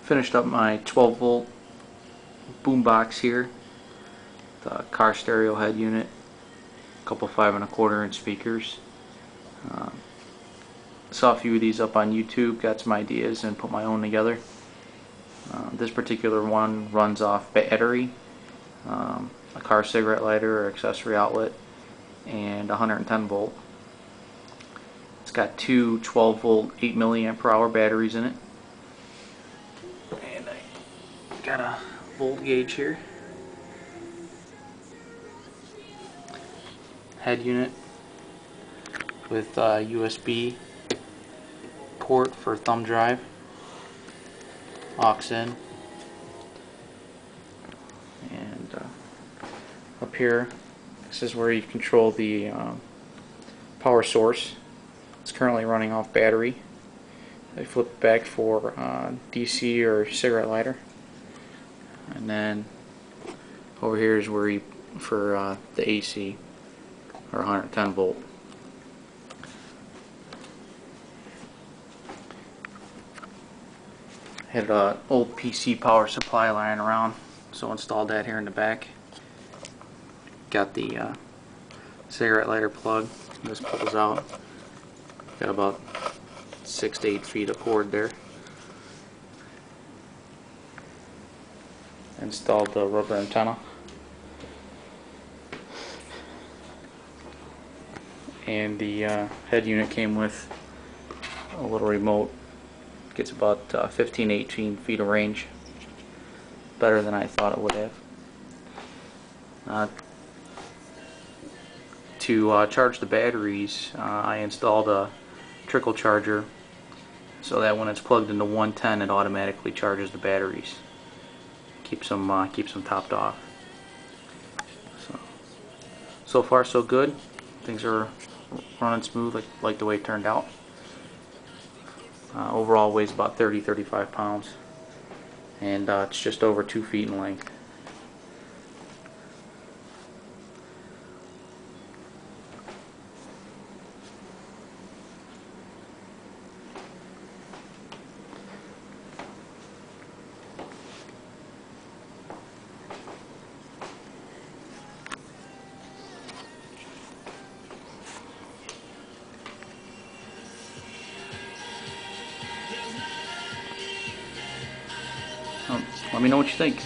Finished up my 12 volt Boombox here, the car stereo head unit, a couple 5 1/4 inch speakers. Saw a few of these up on YouTube, got some ideas and put my own together. This particular one runs off battery, a car cigarette lighter or accessory outlet, and 110 volt. It's got two 12 volt 8 milliamp per hour batteries in it, and I got a volt gauge here. Head unit with USB port for thumb drive, aux in, and up here this is where you control the power source. It's currently running off battery. I flip it back for DC or cigarette lighter, and then over here is where you for the AC or 110 volt. Had an old PC power supply lying around, so installed that here in the back. Got the cigarette lighter plug. This pulls out. Got about 6 to 8 feet of cord there. Installed the rubber antenna. And the head unit came with a little remote. Gets about 15 to 18 feet of range. Better than I thought it would have. To charge the batteries, I installed a trickle charger so that when it's plugged into 110 it automatically charges the batteries. Keeps them topped off. So far so good. Things are running smooth, like the way it turned out. Overall weighs about 30-35 pounds, and it's just over 2 feet in length. Let me know what you think.